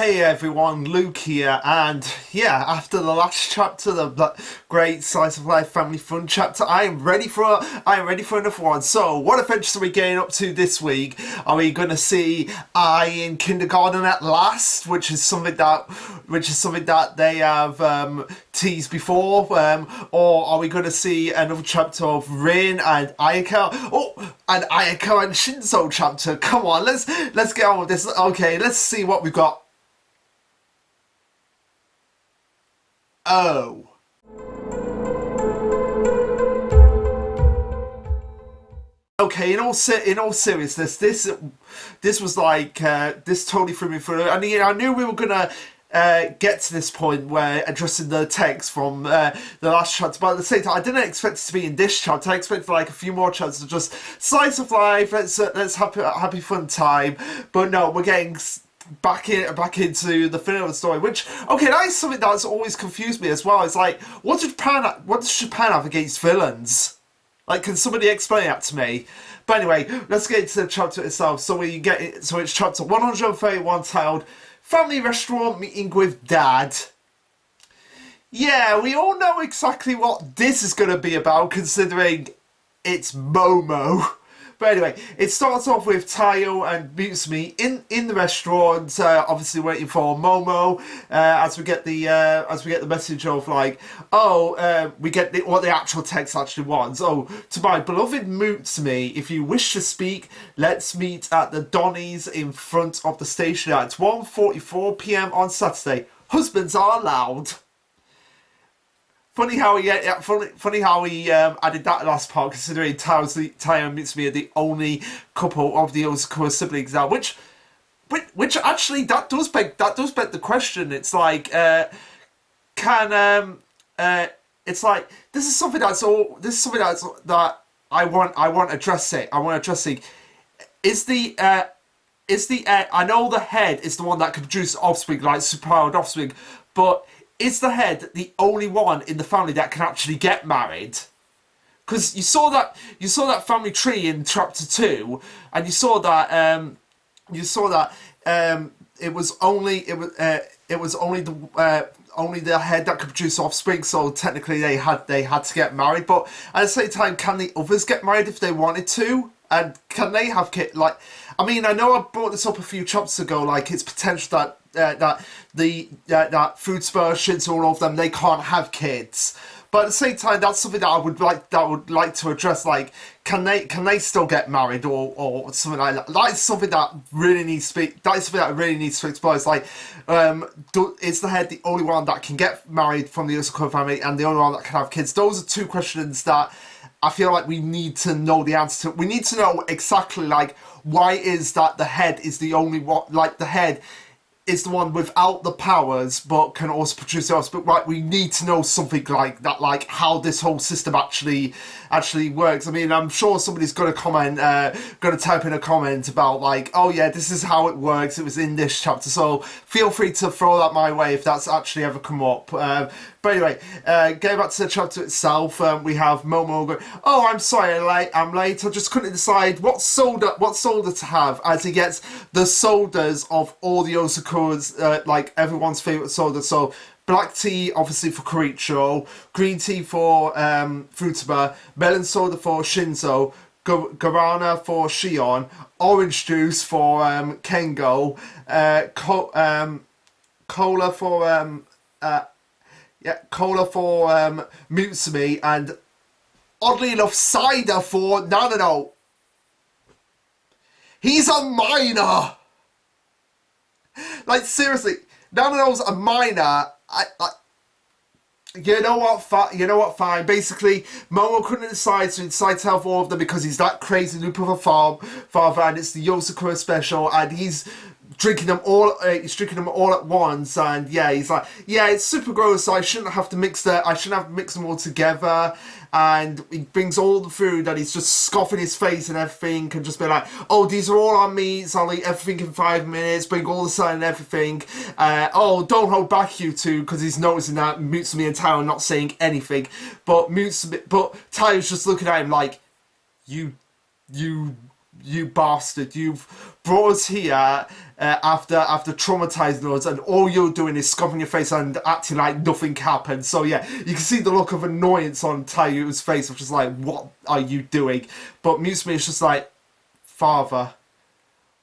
Hey everyone, Luke here, and yeah, after the last chapter, the great slice of life family fun chapter, I am ready for another one. So, what adventures are we getting up to this week? Are we going to see I in kindergarten at last, which is something that they have teased before, or are we going to see another chapter of Rin and Ayaka? Oh, and Ayaka and Shinzo chapter. Come on, let's get on with this. Okay, let's see what we've got. Oh. Okay, in all seriousness, this was like this totally threw me through. I mean, I knew we were gonna get to this point where addressing the text from the last chapter, but at the same time, I didn't expect it to be in this chapter. I expected like a few more chapters of just slice of life. Let's have a happy fun time. But no, we're getting back into the film of the story, which, okay, that is something that's always confused me as well. It's like, what does Japan have against villains? Like, can somebody explain that to me? But anyway, let's get into the chapter itself. So it's chapter 131, titled Family Restaurant Meeting with Dad. Yeah, we all know exactly what this is going to be about, considering it's Momo. But anyway, it starts off with Tayo and Mutsumi in the restaurant, obviously waiting for Momo. As we get the message of like, we get what the actual text actually wants. Oh, to my beloved Mutsumi, if you wish to speak, let's meet at the Donny's in front of the station at 1:44 p.m. on Saturday. Husbands are allowed. Funny how he added that last part, considering Tayo and Mitsumi are the only couple of the Yozakura siblings now. Which actually that does beg the question. It's like, it's like this is something that I want addressing. Is the I know the head is the one that can produce offspring, like superpowered offspring, but is the head the only one in the family that can actually get married? Because you saw that family tree in chapter 2, and you saw that it was only the head that could produce offspring. So technically they had to get married. But at the same time, can the others get married if they wanted to? And can they have kids? Like, I mean, I know I brought this up a few chapters ago. Like, it's potential that Food Spur, Shinzo, all of them, they can't have kids. But at the same time, that's something that I would like to address. Like, can they still get married or something like that? That is something that really needs to be. That is something that really needs to explore. It's like, is the head the only one that can get married from the Yozakura family and the only one that can have kids? Those are two questions that I feel like we need to know the answer to. We need to know exactly, like, why is that the head is the only one, like, the head is the one without the powers but can also produce the offspring. Right, we need to know something like that, like how this whole system actually works. I mean, I'm sure somebody's going to type in a comment about like, oh yeah, this is how it works, it was in this chapter. So feel free to throw that my way if that's actually ever come up. But anyway, getting back to the chapter itself, we have Momo going, oh, I'm sorry, I'm late. I just couldn't decide what soda to have, as he gets the sodas of all the Yozakuras, like everyone's favourite soda. So black tea, obviously, for Koricho, green tea for Futaba, melon soda for Shinzo, guarana for Shion, orange juice for Kengo, cola for cola for Mutsumi, and oddly enough, cider for Nanano. He's a minor! Like, seriously, Nanano's a minor. You know what, fine. Basically, Momo couldn't decide, so he decided to have all of them because he's that crazy loop of a father, and it's the Yozakura special, and he's drinking them all at once, and yeah, he's like, yeah, it's super gross, so I shouldn't have to mix them all together. And he brings all the food and he's just scoffing his face and everything, and just be like, oh, these are all our meats, I'll eat everything in 5 minutes, bring all the salad and everything. Oh, don't hold back, you two, because he's noticing that Mutsumi and Tayo are not saying anything, but Tayo's just looking at him like, you bastard, you've brought us here after traumatizing us, and all you're doing is scuffing your face and acting like nothing happened. So yeah, you can see the look of annoyance on Tayu's face, which is like, what are you doing? But Musume is just like, father,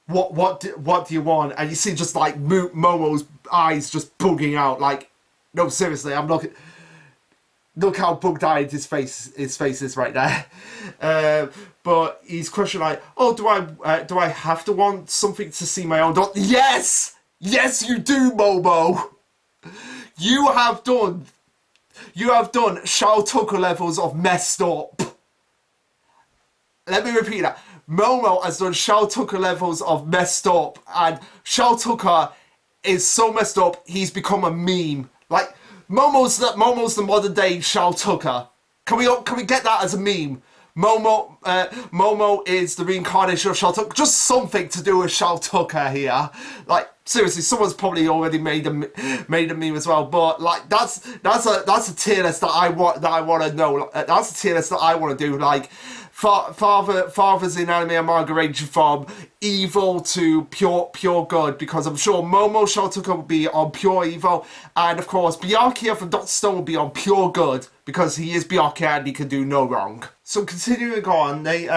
what do you want? And you see just like Momo's eyes just bugging out, like, no, seriously, I'm not. Look how bug-eyed his face is right there. But he's questioning like, oh, do I have to want something to see my own daughter? Yes! Yes, you do, Momo! You have done Shao Tucker levels of messed up. Let me repeat that. Momo has done Shao Tucker levels of messed up, and Shao Tucker is so messed up, he's become a meme. Like, Momo's the modern day Shao Tucker. Can we get that as a meme? Momo is the reincarnation of Shao Tucker. Just something to do with Shao Tucker here. Like, seriously, someone's probably already made a meme as well. But like, that's a tier list that I want to know. That's a tier list that I want to do. Like, fathers in anime and manga range from evil to pure good, because I'm sure Momo Shao Tucker will be on pure evil, and of course Byakuya from Dr. Stone will be on pure good, because he is Byakuya and he can do no wrong. So continuing on, they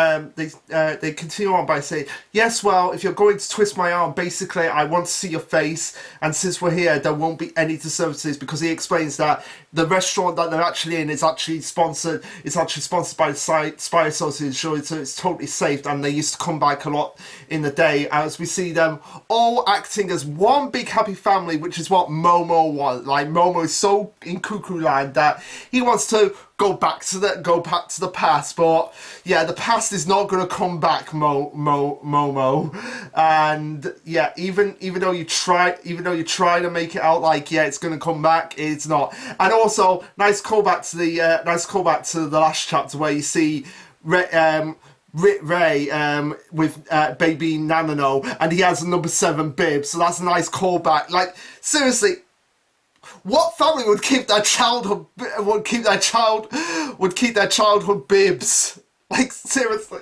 continue on by saying, yes, well, if you're going to twist my arm, basically I want to see your face, and since we're here, there won't be any disturbances, because he explains that the restaurant that they're actually in is actually sponsored. It's actually sponsored by the Spy Association, so it's totally safe, and they used to come back a lot in the day, as we see them all acting as one big happy family, which is what Momo wants. Like, Momo is so in cuckoo land that he wants to go back to the past, but yeah, the past is not going to come back, Momo. And yeah, even though you try to make it out like, yeah, it's going to come back, it's not. And also, nice callback to the last chapter where you see Ray with baby Nanano, and he has a number 7 bib, so that's a nice callback. Like, seriously, what family would keep their childhood bibs? Like, seriously.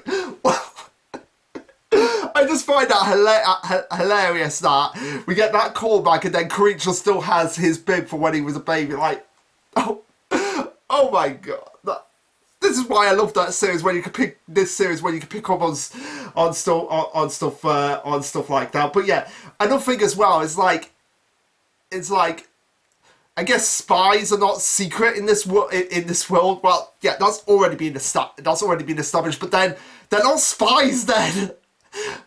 I just find that hilarious that we get that callback and then Karicha still has his bib for when he was a baby. Like, oh my god. This is why I love that series, when you can pick up on stuff like that. But yeah, another thing as well is like, it's like, I guess spies are not secret in this world. Well, yeah, that's already been established. But then they're not spies. Then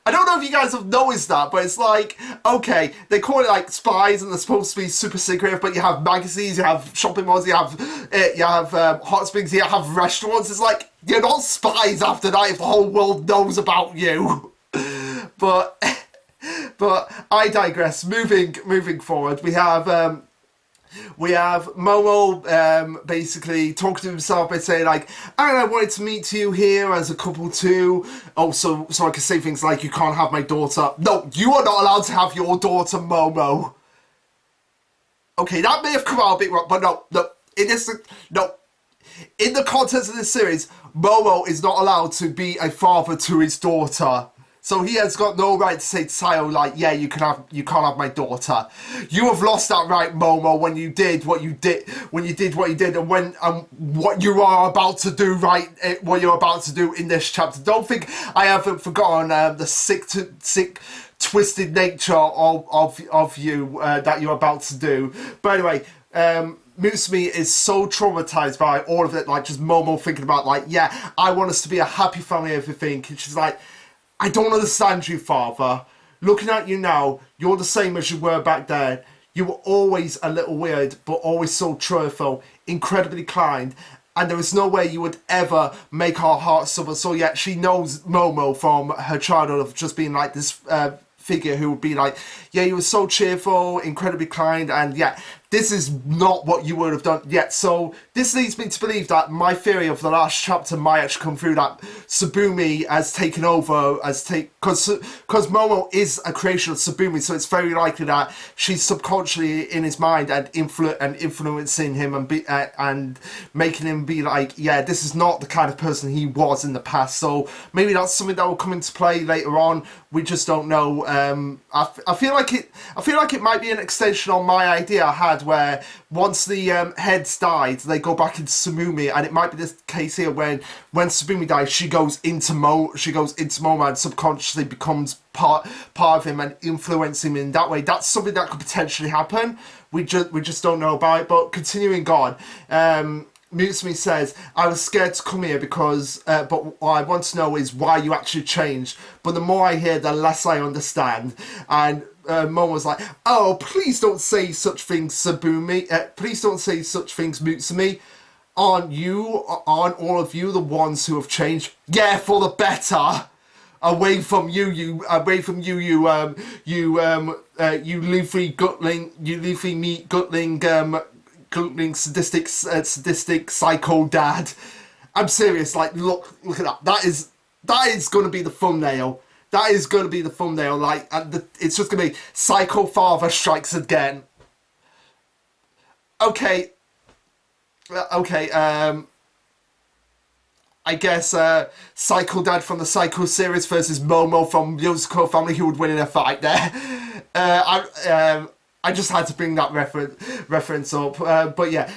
I don't know if you guys have noticed that, but it's like, okay, they call it like spies, and they're supposed to be super secretive. But you have magazines, you have shopping malls, you have hot springs, you have restaurants. It's like, you're not spies after that if the whole world knows about you. But I digress. Moving forward, we have Momo basically talking to himself by saying like, and I wanted to meet you here as a couple too. Oh, so I can say things like, you can't have my daughter. No, you are not allowed to have your daughter, Momo. Okay, that may have come out a bit wrong, but no. In the context of this series, Momo is not allowed to be a father to his daughter. So he has got no right to say to Tayo, like, yeah, you can't have my daughter. You have lost that right, Momo, when you did what you did, and what you are about to do what you're about to do in this chapter. Don't think I haven't forgotten the sick, twisted nature of you that you're about to do. But anyway, Musume is so traumatized by all of it, like just Momo thinking about like, yeah, I want us to be a happy family, everything. And she's like, I don't understand you, father. Looking at you now, you're the same as you were back then. You were always a little weird, but always so truthful, incredibly kind, and there is no way you would ever make our hearts suffer. So yeah, she knows Momo from her childhood of just being like this figure who would be like, yeah, you were so cheerful, incredibly kind, and yeah, this is not what you would have done yet. So this leads me to believe that my theory of the last chapter might actually come through, that Tsubumi has taken over, because Momo is a creation of Tsubumi, so it's very likely that she's subconsciously in his mind and influencing him and making him be like, yeah, this is not the kind of person he was in the past. So maybe that's something that will come into play later on. We just don't know. I feel like it might be an extension on my idea I had, where once the heads died, they go back into Tsumumi, and it might be this case here when Tsubumi dies, she goes into Momo and subconsciously becomes part of him and influence him in that way. That's something that could potentially happen. We just don't know about it. But continuing on, Mutsumi says, I was scared to come here because, but what I want to know is why you actually changed. But the more I hear, the less I understand. And Momo's like, oh, please don't say such things, Tsubumi. Please don't say such things, Mutsumi. Aren't all of you the ones who have changed? Yeah, for the better. Away from you, you leafy meat gutling sadistic psycho dad. I'm serious. Like, look at that. That is going to be the thumbnail. That is going to be the thumbnail. Like, and it's just going to be psycho father strikes again. Okay. I guess Psycho Dad from the Psycho series versus Momo from Yozakura family, who would win in a fight there. I just had to bring that reference up. But yeah,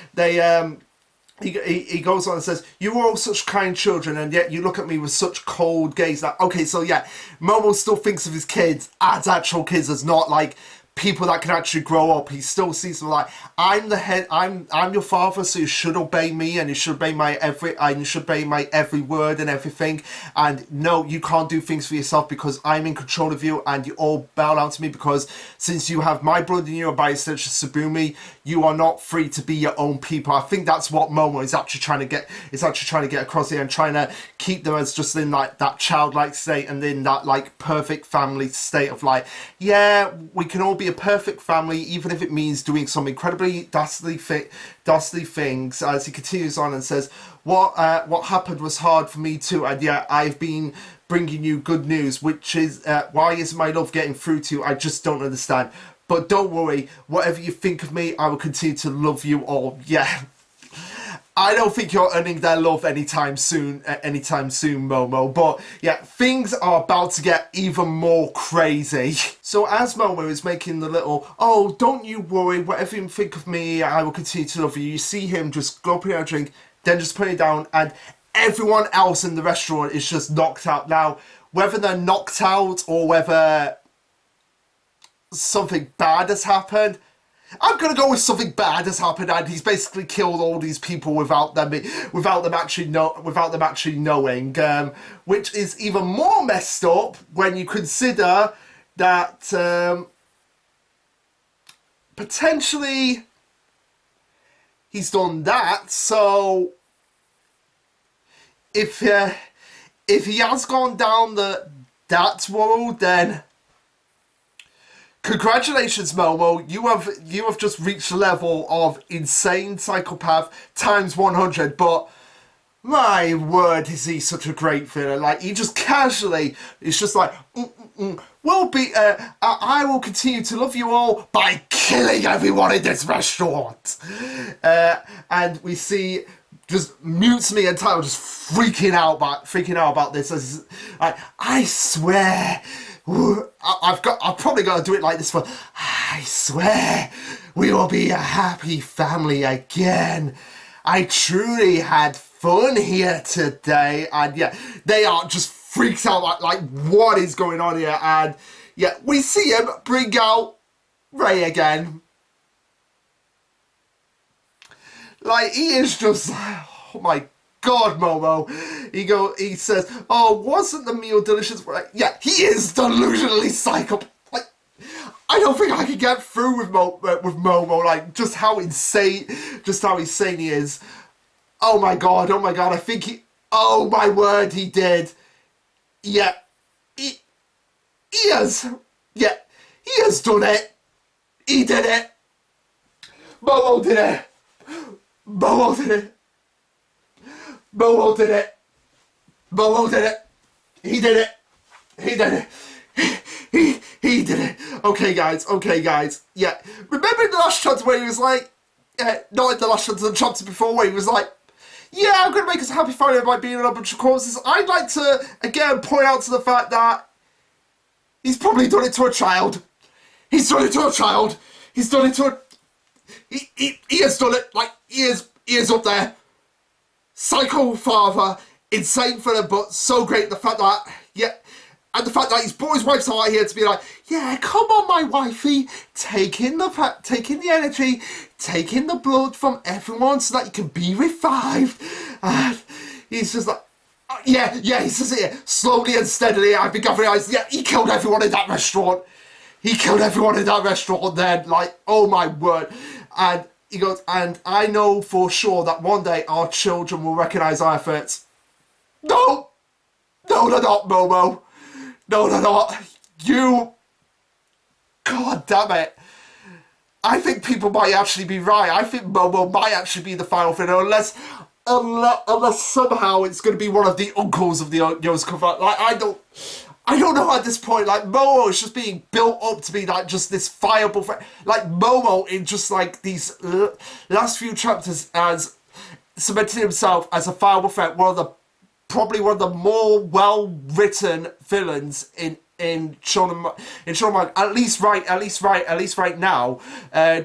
he goes on and says, you were all such kind children, and yet you look at me with such cold gaze. Like, okay, so yeah, Momo still thinks of his kids as actual kids, as not like people that can actually grow up. He still sees them like, I'm the head, I'm your father, so you should obey me, and you should obey my every word and everything. And no, you can't do things for yourself because I'm in control of you, and you all bow down to me because since you have my blood in you, and by extension Tsubumi, you are not free to be your own people. I think that's what Momo is actually trying to get across here, and trying to keep them as just in like that childlike state, and in that like perfect family state of like, yeah, we can all be a perfect family, even if it means doing some incredibly dastardly things. As he continues on and says, what happened was hard for me too, and yeah, I've been bringing you good news, which is why isn't my love getting through to you? I just don't understand. But don't worry, whatever you think of me, I will continue to love you all. Yeah. I don't think you're earning their love anytime soon, Momo. But yeah, things are about to get even more crazy. So as Momo is making the little, oh, don't you worry, whatever you think of me, I will continue to love you. You see him just gulping out a drink, then just putting it down, and everyone else in the restaurant is just knocked out. Now, whether they're knocked out or whether something bad has happened, I'm gonna go with something bad has happened, and he's basically killed all these people without them actually knowing, which is even more messed up when you consider that potentially he's done that. So if he has gone down that road, then congratulations, Momo. You have just reached the level of insane psychopath times 100. But my word, is he such a great villain? Like, he just casually, it's just like, we'll be. I will continue to love you all by killing everyone in this restaurant. And we see just Mutsumi and Tyler just freaking out about this. As, like, I swear. I've probably got to do it like this for, I swear we will be a happy family again. I truly had fun here today. And yeah, they are just freaked out like what is going on here. And yeah, we see him bring out Ray again. Like, he is just, oh my God, Momo. He says, oh, wasn't the meal delicious? Like, yeah, he is delusionally psycho. Like, I don't think I can get through with Momo. Like, just how insane he is. Oh my God, I think oh my word, he did. Yeah, he has done it. He did it. Momo did it! Momo did it! Momo did it! Momo did it! He did it! He did it! He did it! Okay guys, yeah. Remember in the last chapter where he was like, not in the last chapter, the chapter before where he was like, yeah, I'm going to make us a happy family by being in a bunch of corpses. I'd like to, again, point out to the fact that he's probably done it to a child. He's done it to a child. He's done it to a... He has done it. Like, he is up there. Psycho father, insane fella, but so great. The fact that, yeah, and the fact that he's brought his wife out here to be like, yeah, come on, my wifey, take in the energy, take in the blood from everyone so that you can be revived. And he's just like, yeah, he says it here, slowly and steadily. I've been gathering eyes. Yeah, he killed everyone in that restaurant. He killed everyone in that restaurant then. Like, oh my word. And he goes, and I know for sure that one day our children will recognise our efforts. No, they're not, Momo. No, they're not. You... God damn it. I think people might actually be right. I think Momo might actually be the final villain, unless somehow it's going to be one of the uncles of the Yozakura. Like, I don't know at this point. Like, Momo is just being built up to be like just this viable friend. Like, Momo in just like these last few chapters has cemented himself as a viable friend. Probably one of the more well-written villains in shonen manga, at least right now.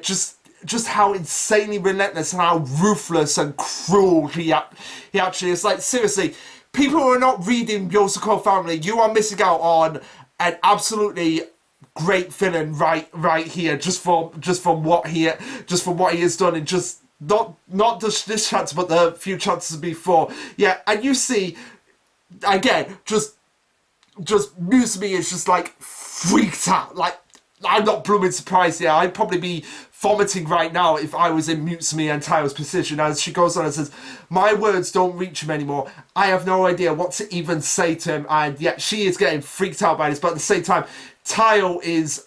Just how insanely relentless and how ruthless and cruel he actually is. Like, seriously, people who are not reading Yozakura Family, you are missing out on an absolutely great villain right here, just from what he has done, and just not just this chapter but the few chapters before. Yeah, and you see again, just Musume is just like freaked out. Like, I'm not blooming surprised here. I'd probably be vomiting right now if I was in Mutsumi and Tayo's position, as she goes on and says, my words don't reach him anymore. I have no idea what to even say to him. And yet she is getting freaked out by this, but at the same time, Tayo is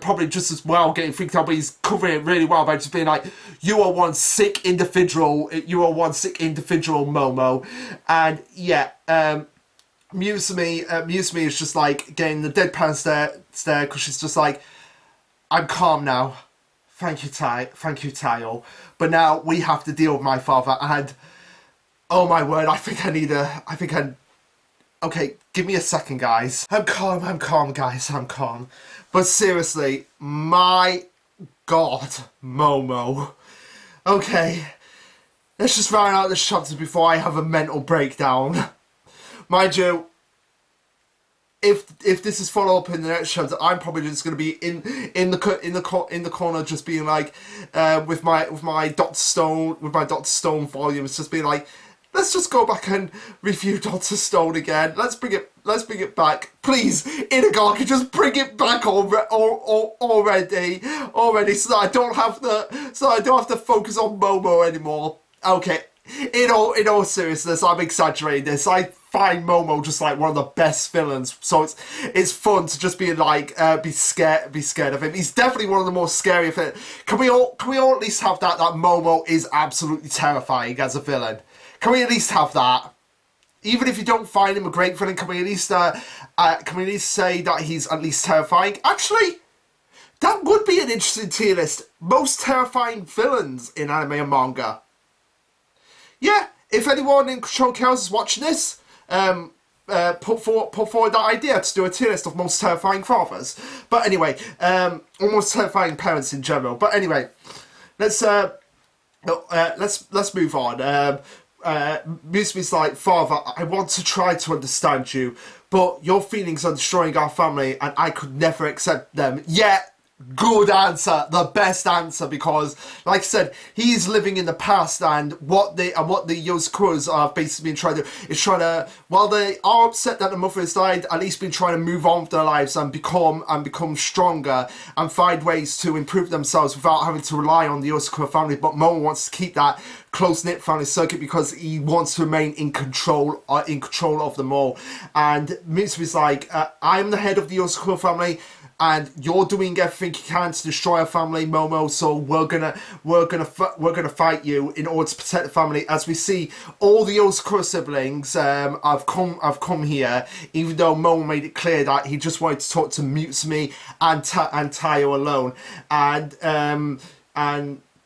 probably just as well getting freaked out, but he's covering it really well by just being like, you are one sick individual, Momo. And yeah, Musume is just like getting the deadpan stare because she's just like, I'm calm now. Thank you, Tayo. But now we have to deal with my father, and oh my word, okay, give me a second, guys. I'm calm, guys, I'm calm. But seriously, my God, Momo. Okay, let's just round out this chapter before I have a mental breakdown. Mind you, if this is follow up in the next chapter, I'm probably just going to be in the corner, just being like, with my Dr. Stone volumes, just being like, let's just go back and review Dr. Stone again. Let's bring it back, please. Inagaki, just bring it back already, so that I don't have to focus on Momo anymore. Okay. In all seriousness, I'm exaggerating this. I find Momo just like one of the best villains, so it's fun to just be like be scared of him. He's definitely one of the more scary of it. Can we all at least have that Momo is absolutely terrifying as a villain? Can we at least have that? Even if you don't find him a great villain, can we at least say that he's at least terrifying? Actually, that would be an interesting tier list. Most terrifying villains in anime and manga. Yeah, if anyone in Control Chaos is watching this, put forward that idea to do a tier list of most terrifying fathers. But anyway, or most terrifying parents in general. But anyway, let's move on. Musume's like, Father, I want to try to understand you, but your feelings are destroying our family, and I could never accept them. Yet. Good answer, the best answer, because like I said, he's living in the past, and what the Yozakuras are basically been trying to while they are upset that the mother has died, at least been trying to move on with their lives and become stronger and find ways to improve themselves without having to rely on the Yozakura family. But Momo wants to keep that close-knit family circuit because he wants to remain in control of them all. And Mitsubi's like, I'm the head of the Yozakura family. and you're doing everything you can to destroy our family, Momo. So we're gonna fight you in order to protect the family. As we see, all the Yozakura siblings have come here, even though Momo made it clear that he just wanted to talk to Mutsumi and Tayo alone, and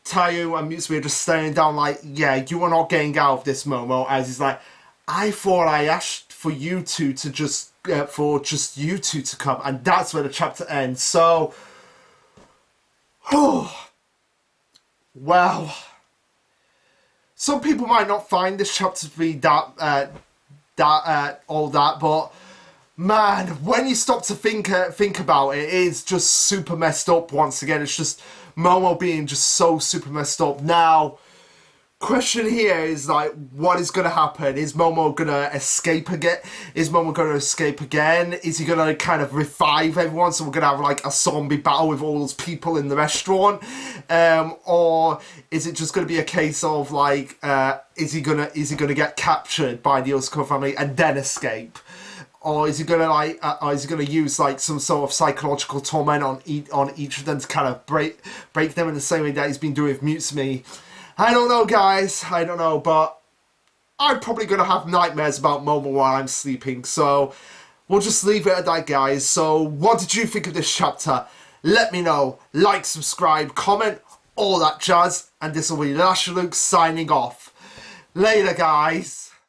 Tayo and Mutsumi are just staring down like, yeah, you are not getting out of this, Momo. As he's like, I thought I asked for you two to just for just you two to come, and that's where the chapter ends. So, well, some people might not find this chapter to be all that, but man, when you stop to think about it, it is just super messed up. Once again, it's just Momo being just so super messed up. Now, question here is like, what is gonna happen? Is Momo gonna escape again? Is Momo gonna escape again? Is he gonna kind of revive everyone? So we're gonna have like a zombie battle with all those people in the restaurant, or is it just gonna be a case of like, is he gonna get captured by the Yozakura family and then escape? Or is he gonna use like some sort of psychological torment on each of them to kind of break them in the same way that he's been doing with Mutsumi? I don't know, guys. I don't know, but I'm probably gonna have nightmares about Momo while I'm sleeping. So we'll just leave it at that, guys. So what did you think of this chapter? Let me know. Like, subscribe, comment, all that jazz. And this will be Lasherluke signing off. Later, guys.